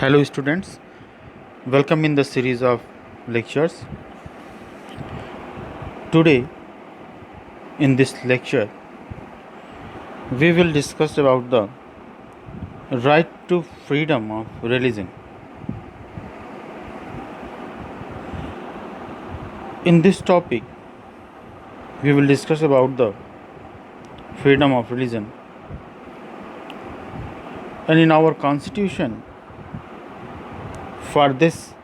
Hello, students. Welcome in the series of lectures. Today, in this lecture, we will discuss about the right to freedom of religion. In this topic, we will discuss about the freedom of religion. And in our constitution, for this,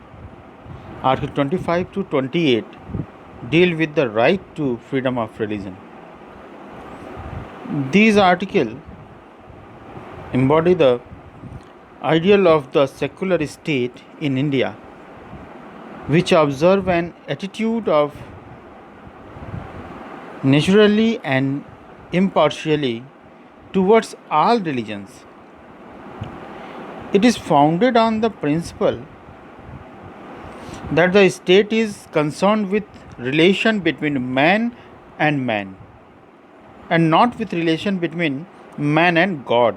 Article 25 to 28 deal with the right to freedom of religion. These articles embody the ideal of the secular state in India, which observe an attitude of naturally and impartially towards all religions. It is founded on the principle that the state is concerned with relation between man and not with relation between man and God,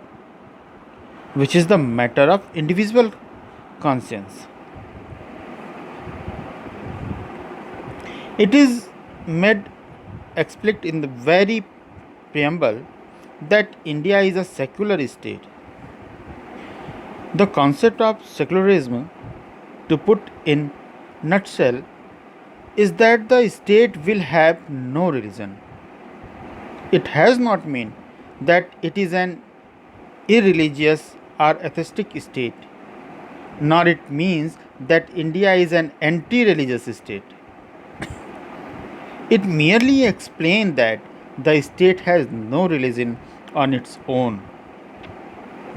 which is the matter of individual conscience. It is made explicit in the very preamble that India is a secular state. The concept of secularism, to put in nutshell, is that the state will have no religion. It has not mean that it is an irreligious or atheistic state, nor it means that India is an anti-religious state. It merely explains that the state has no religion on its own.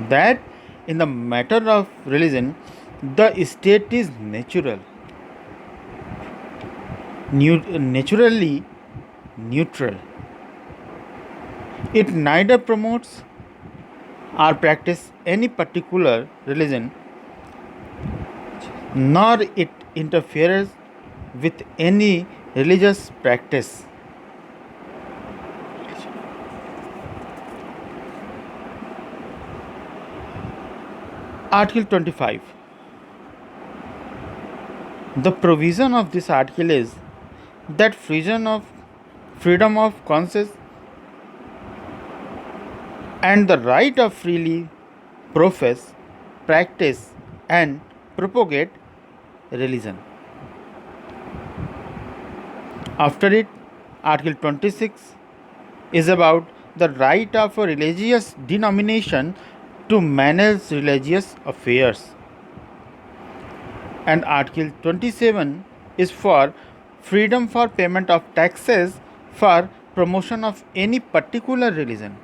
That in the matter of religion, the state is naturally neutral. It neither promotes or practices any particular religion, nor it interferes with any religious practice. Article 25. The provision of this article is that freedom of conscience and the right of freely profess, practice, and propagate religion. After it, Article 26 is about the right of a religious denomination to manage religious affairs. And Article 27 is for freedom for payment of taxes for promotion of any particular religion.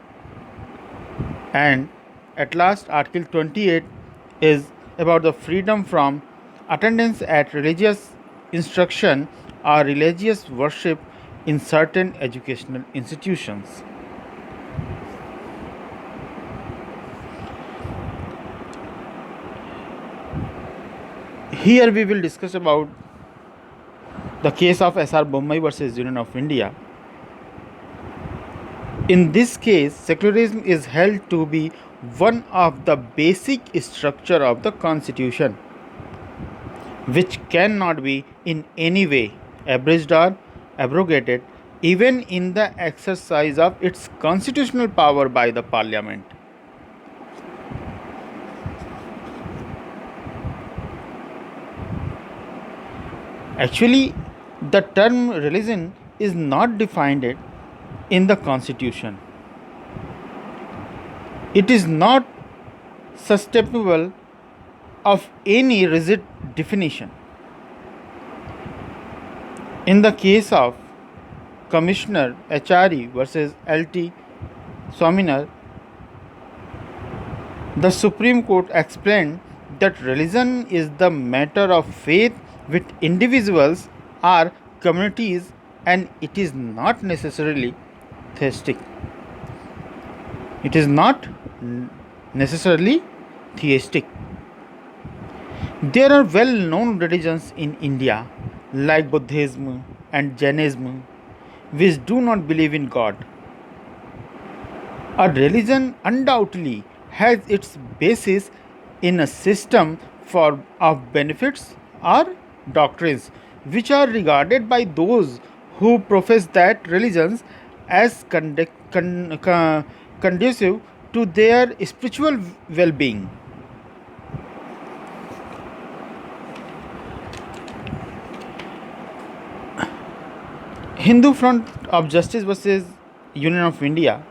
And at last, Article 28 is about the freedom from attendance at religious instruction or religious worship in certain educational institutions. Here we will discuss about the case of S.R. Bommai versus Union of India. In this case, secularism is held to be one of the basic structure of the constitution, which cannot be in any way abridged or abrogated, even in the exercise of its constitutional power by the parliament. Actually, the term religion is not defined in the constitution. It is not susceptible of any rigid definition. In the case of Commissioner HRE versus LT Swaminathan, the Supreme Court explained that religion is the matter of faith with individuals or communities, and it is not necessarily theistic. It is not necessarily theistic. There are well known religions in India like Buddhism and Jainism which do not believe in God. A religion undoubtedly has its basis in a system for of benefits or doctrines which are regarded by those who profess that religions as conducive to their spiritual well-being. Hindu Front of Justice versus Union of India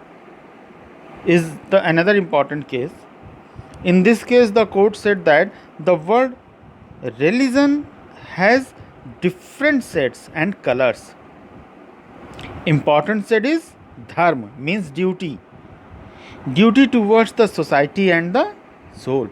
is the another important case. In this case, the court said that the word religion has different sets and colors. Important set is dharma, means duty, duty towards the society and the soul.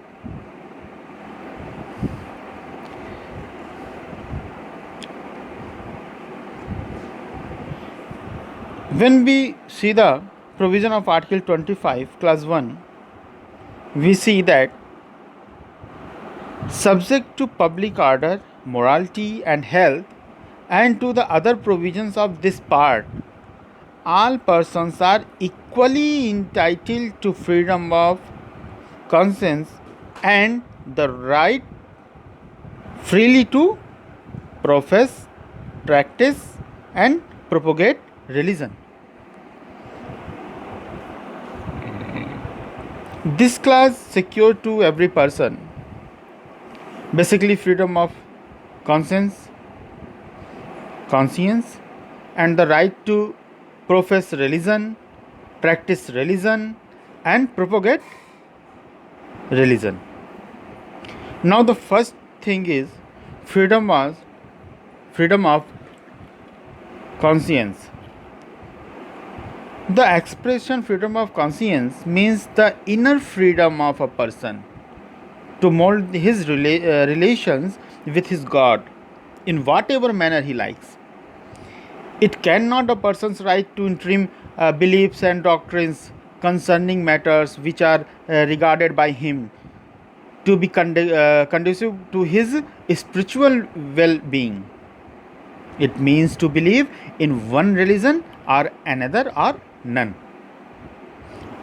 When we see the provision of Article 25, Clause 1, we see that subject to public order, morality, and health, and to the other provisions of this part, all persons are equally entitled to freedom of conscience and the right freely to profess, practice, and propagate religion. This clause secure to every person basically freedom of conscience, and the right to profess religion, practice religion, and propagate religion. Now the first thing is freedom of conscience. The expression freedom of conscience means the inner freedom of a person to mold his relations with his God in whatever manner he likes. It cannot a person's right to interim beliefs and doctrines concerning matters which are regarded by him to be conducive to his spiritual well-being. It means to believe in one religion or another or none.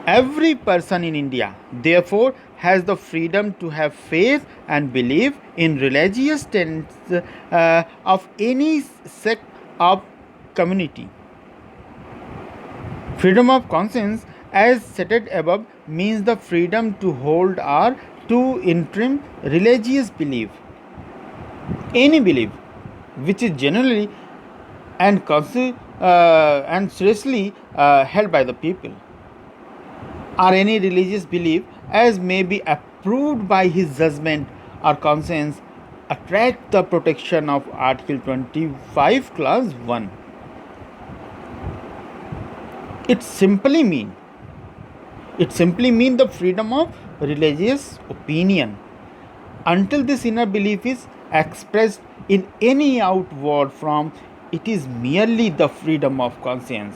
Every person in India, therefore, has the freedom to have faith and believe in religious tenets of any sect of community. Freedom of conscience, as stated above, means the freedom to hold or to interim religious belief, any belief which is generally and seriously held by the people, or any religious belief as may be approved by his judgment or conscience, attract the protection of Article 25, Clause 1. It simply means the freedom of religious opinion until this inner belief is expressed in any outward form. It is merely the freedom of conscience.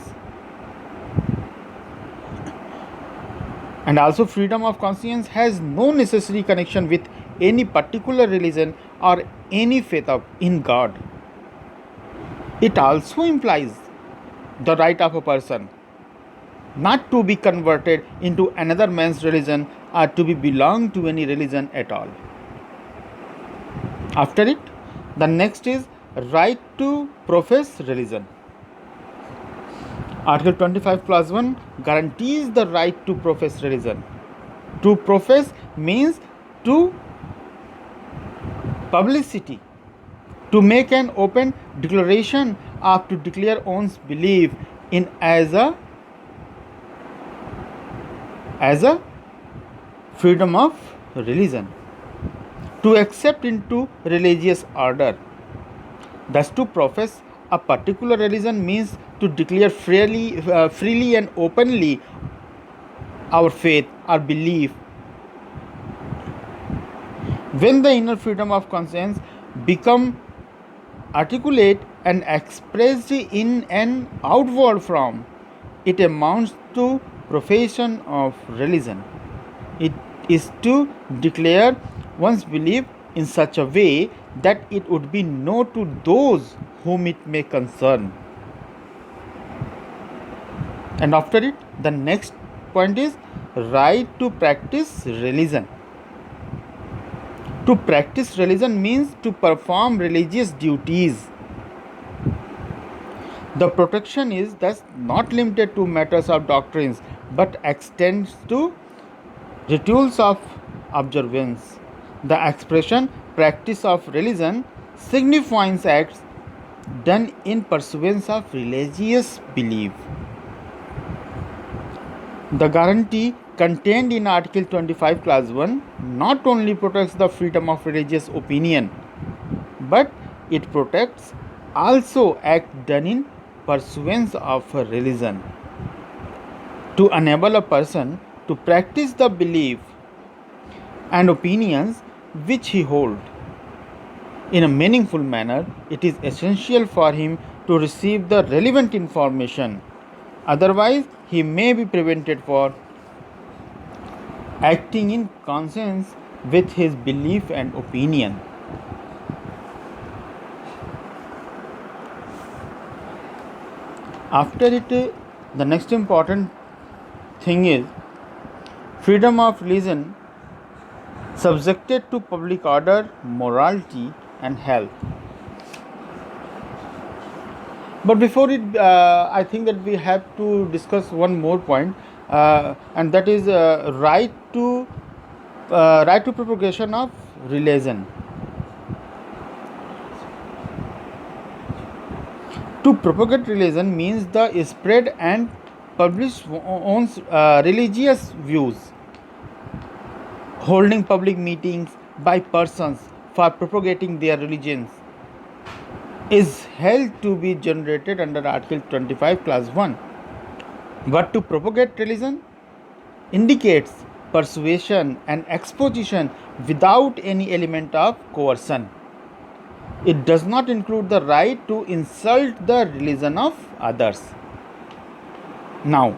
And also freedom of conscience has no necessary connection with any particular religion or any faith in God. It also implies the right of a person not to be converted into another man's religion or to be belong to any religion at all. After it, the next is right to profess religion. Article 25 Clause 1 guarantees the right to profess religion. To profess means to publicity, to make an open declaration or to declare one's belief in as a freedom of religion, to accept into religious order. Thus, to profess a particular religion means to declare freely and openly our faith, our belief. When the inner freedom of conscience become articulate and expressed in an outward form, it amounts to profession of religion. It is to declare one's belief in such a way that it would be known to those whom it may concern. And after it, the next point is right to practice religion. To practice religion means to perform religious duties. The protection is thus not limited to matters of doctrines but extends to rituals of observance. The expression practice of religion signifies acts done in pursuance of religious belief. The guarantee contained in Article 25 Clause 1 not only protects the freedom of religious opinion, but it protects also acts done in pursuance of a religion. To enable a person to practice the belief and opinions which he holds in a meaningful manner, it is essential for him to receive the relevant information. Otherwise, he may be prevented for acting in conscience with his belief and opinion. After it, the next important thing is freedom of religion subjected to public order, morality, and health. But before it, I think that we have to discuss one more point, and that is right to propagation of religion. To propagate religion means the spread and publish one's religious views. Holding public meetings by persons for propagating their religions is held to be generated under Article 25 Clause 1. But to propagate religion indicates persuasion and exposition without any element of coercion. It does not include the right to insult the religion of others. Now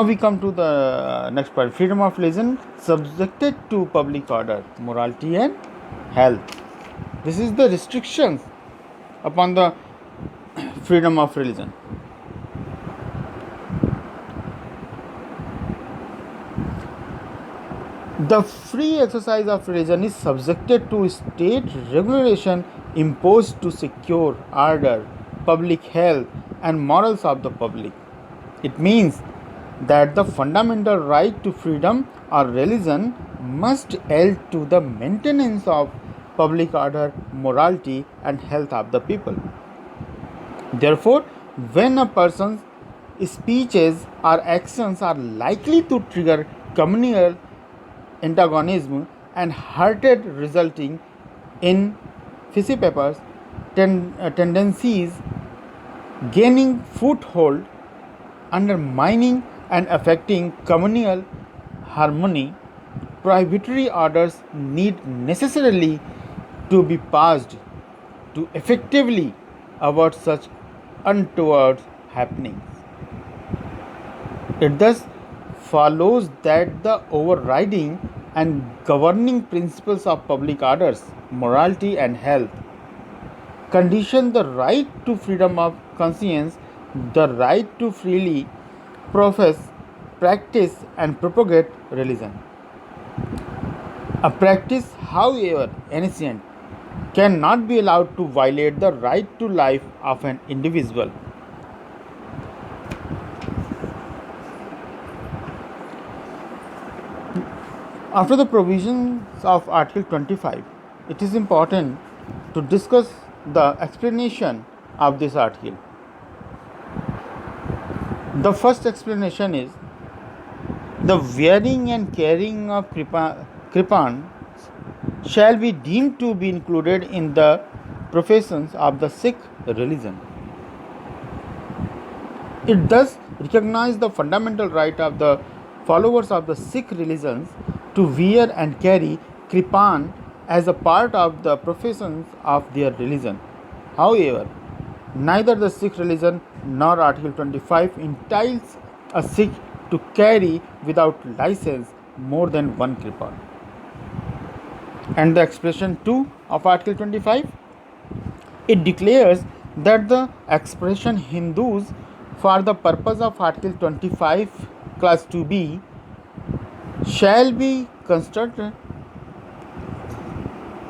we come to the next point. Freedom of religion subjected to public order, morality, and health. This is the restrictions upon the freedom of religion. The free exercise of religion is subjected to state regulation imposed to secure order, public health, and morals of the public. It means that the fundamental right to freedom or religion must yield to the maintenance of public order, morality, and health of the people. Therefore, when a person's speeches or actions are likely to trigger communal antagonism and hatred resulting in fissipapas, tendencies gaining foothold, undermining and affecting communal harmony, prohibitory orders need necessarily to be passed to effectively avert such untoward happenings. It thus follows that the overriding and governing principles of public orders, morality, and health condition the right to freedom of conscience, the right to freely profess, practice, and propagate religion. A practice, however ancient, cannot be allowed to violate the right to life of an individual. After the provisions of Article 25, it is important to discuss the explanation of this article. The first explanation is the wearing and carrying of kripans shall be deemed to be included in the professions of the Sikh religion. It thus recognizes the fundamental right of the followers of the Sikh religions to wear and carry kripan as a part of the professions of their religion. However, neither the Sikh religion nor Article 25 entitles a Sikh to carry without license more than one kripan. And the expression 2 of Article 25, it declares that the expression Hindus for the purpose of Article 25 Clause 2b shall be construed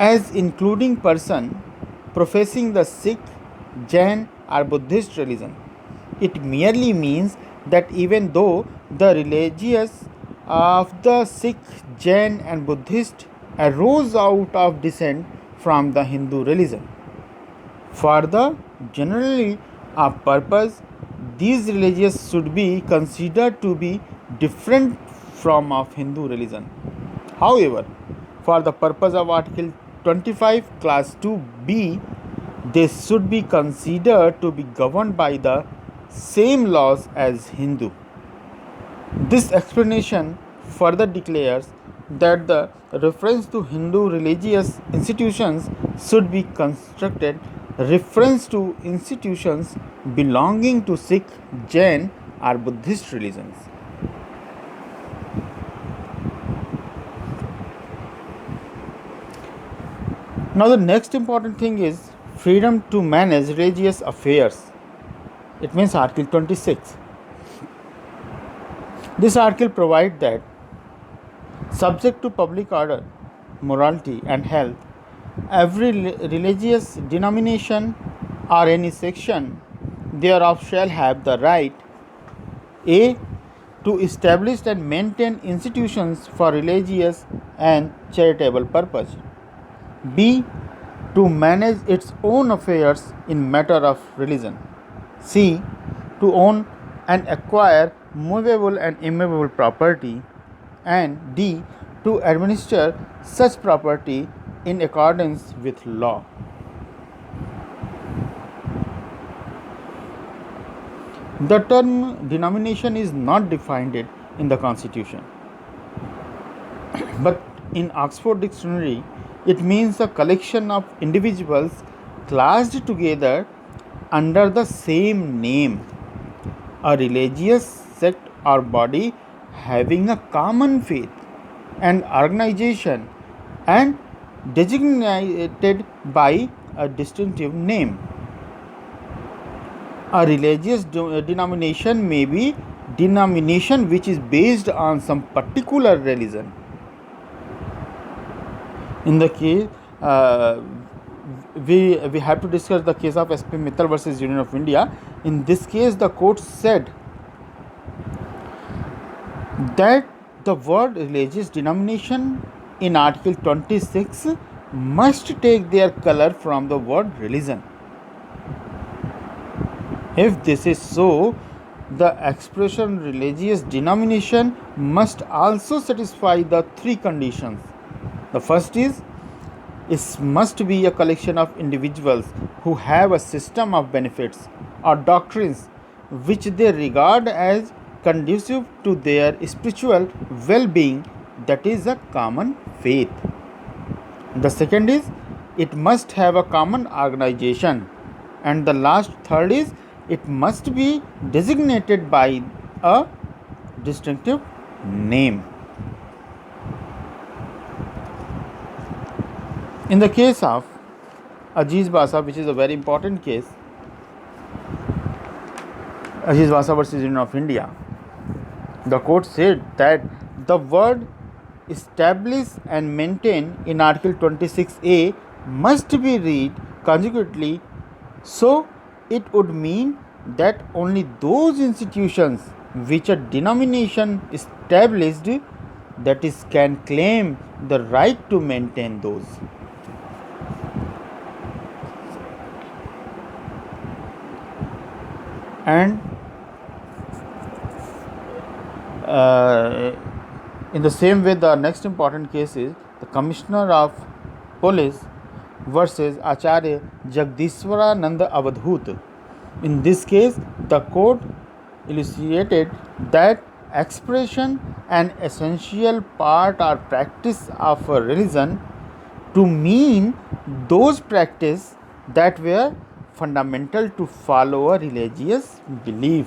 as including person professing the Sikh, Jain or Buddhist religion. It merely means that even though the religions of the Sikh, Jain and Buddhist arose out of descent from the Hindu religion. For the generally of purpose, these religions should be considered to be different from of Hindu religion. However, for the purpose of Article 25, Class 2b, they should be considered to be governed by the same laws as Hindu. This explanation further declares that the reference to Hindu religious institutions should be constructed reference to institutions belonging to Sikh, Jain or Buddhist religions. Now the next important thing is freedom to manage religious affairs. It means Article 26. This article provides that subject to public order, morality and health, every religious denomination or any section thereof shall have the right a. to establish and maintain institutions for religious and charitable purpose, b. to manage its own affairs in matter of religion, c. to own and acquire movable and immovable property, and d. to administer such property in accordance with law. The term denomination is not defined in the Constitution, but in Oxford Dictionary, it means a collection of individuals classed together under the same name, a religious sect or body having a common faith and organization and designated by a distinctive name. A religious denomination may be denomination which is based on some particular religion. In the case, we have to discuss the case of SP Mittal versus Union of India. In this case, the court said that the word religious denomination in Article 26 must take their color from the word religion. If this is so, the expression religious denomination must also satisfy the three conditions. The first is, it must be a collection of individuals who have a system of benefits or doctrines which they regard as conducive to their spiritual well-being, that is a common faith. The second is, it must have a common organization. And the last third is, it must be designated by a distinctive name. In the case of Aziz Basa, which is a very important case, Aziz Basa versus Union of India, the court said that the word establish and maintain in Article 26A must be read consecutively, so it would mean that only those institutions which a denomination established, that is, can claim the right to maintain those. And in the same way, the next important case is the Commissioner of Police versus Acharya Jagdishwaranand Avadhut. In this case, the court elucidated that expression an essential part or practice of a religion to mean those practices that were fundamental to follow a religious belief.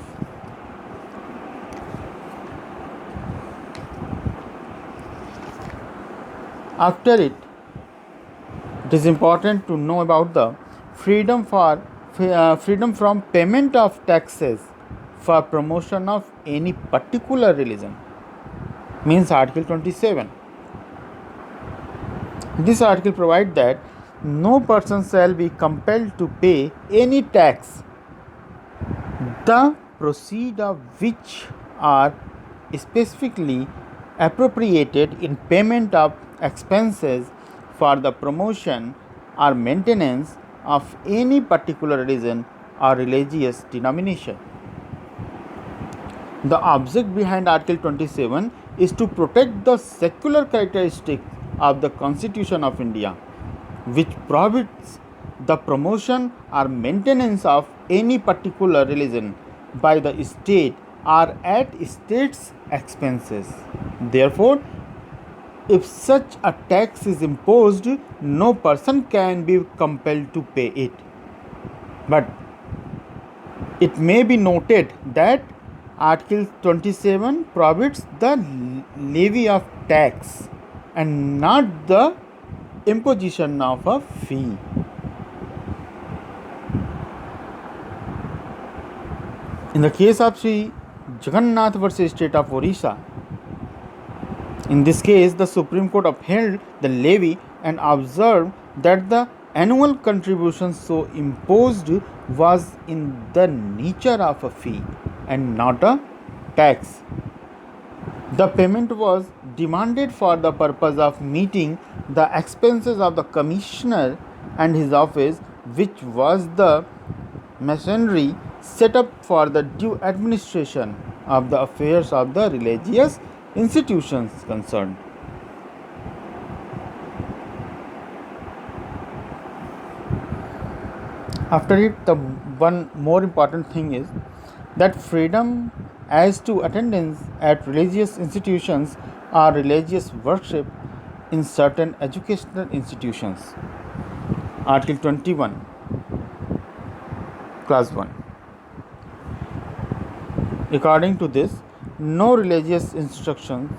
After it is important to know about the freedom from payment of taxes for promotion of any particular religion, means Article 27. This article provides that no person shall be compelled to pay any tax, the proceeds of which are specifically appropriated in payment of expenses for the promotion or maintenance of any particular religion or religious denomination. The object behind Article 27 is to protect the secular characteristics of the Constitution of India, which prohibits the promotion or maintenance of any particular religion by the state or at state's expenses. Therefore, if such a tax is imposed, no person can be compelled to pay it. But it may be noted that Article 27 prohibits the levy of tax and not the imposition of a fee. In the case of Sri Jagannath versus State of Orissa, in this case, the Supreme Court upheld the levy and observed that the annual contribution so imposed was in the nature of a fee and not a tax. The payment was demanded for the purpose of meeting the expenses of the commissioner and his office, which was the machinery set up for the due administration of the affairs of the religious institutions concerned. After it, the one more important thing is that freedom as to attendance at religious institutions or religious worship in certain educational institutions. Article 21, Clause 1. According to this, no religious instructions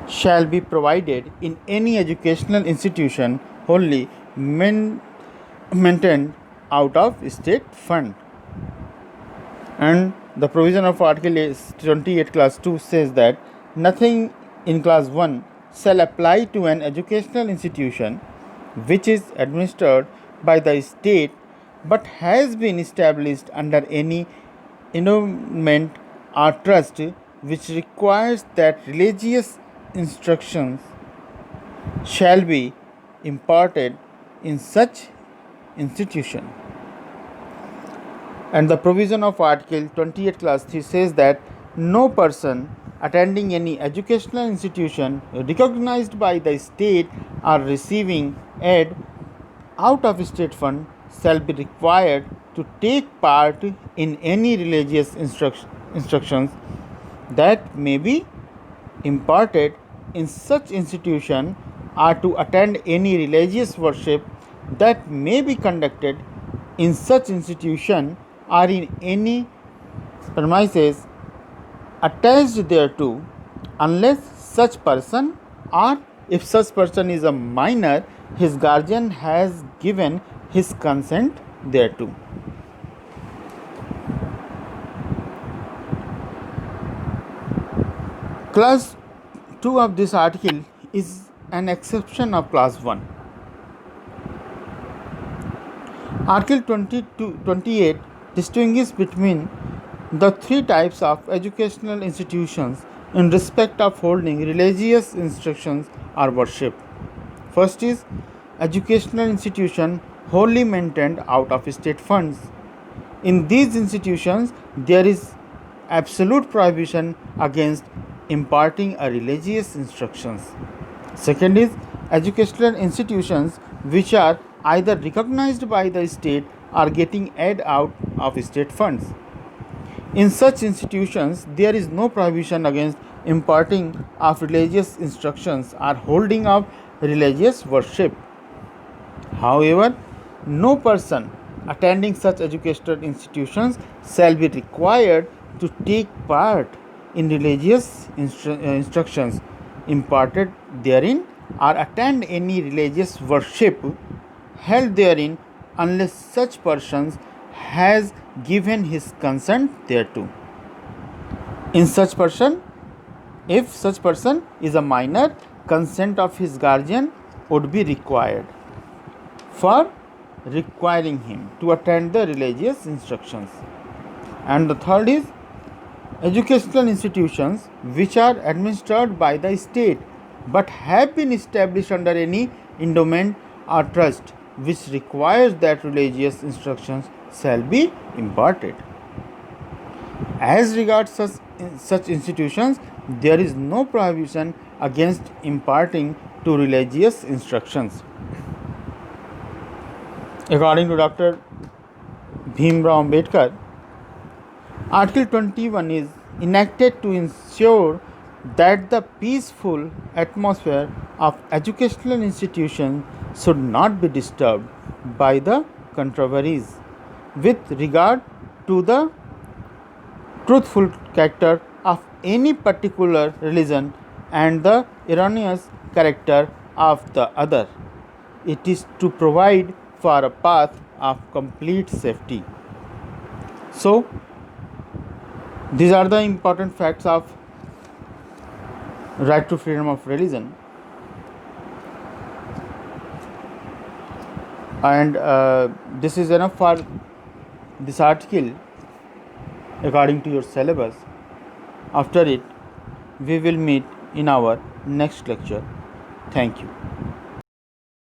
shall be provided in any educational institution wholly maintained out of state fund. And the provision of Article 28 Clause 2 says that nothing in Clause 1 shall apply to an educational institution which is administered by the state but has been established under any endowment or trust which requires that religious instructions shall be imparted in such institution. And the provision of Article 28 Clause 3 says that no person attending any educational institution recognized by the state or receiving aid out of state fund shall be required to take part in any religious instructions that may be imparted in such institution or to attend any religious worship that may be conducted in such institution or in any premises attached thereto, unless such person or if such person is a minor, his guardian has given his consent thereto. Clause 2 of this article is an exception of Clause 1. Article 28 distinguishes between the three types of educational institutions in respect of holding religious instructions or worship. First is educational institution wholly maintained out of state funds. In these institutions, there is absolute prohibition against imparting a religious instructions. Second is educational institutions which are either recognized by the state or getting aid out of state funds. In such institutions, there is no prohibition against imparting of religious instructions or holding of religious worship. However, no person attending such educational institutions shall be required to take part in religious instructions imparted therein or attend any religious worship held therein unless such persons has given his consent thereto. In such person, if such person is a minor, consent of his guardian would be required for requiring him to attend the religious instructions. And the third is educational institutions which are administered by the state but have been established under any endowment or trust which requires that religious instructions shall be imparted. As regards such institutions, there is no prohibition against imparting to religious instructions. According to Dr. Bhimrao Ambedkar, Article 21 is enacted to ensure that the peaceful atmosphere of educational institutions should not be disturbed by the controversies with regard to the truthful character of any particular religion and the erroneous character of the other. It is to provide for a path of complete safety. So, these are the important facts of right to freedom of religion. And this is enough for this article according to your syllabus. After it, we will meet in our next lecture. Thank you.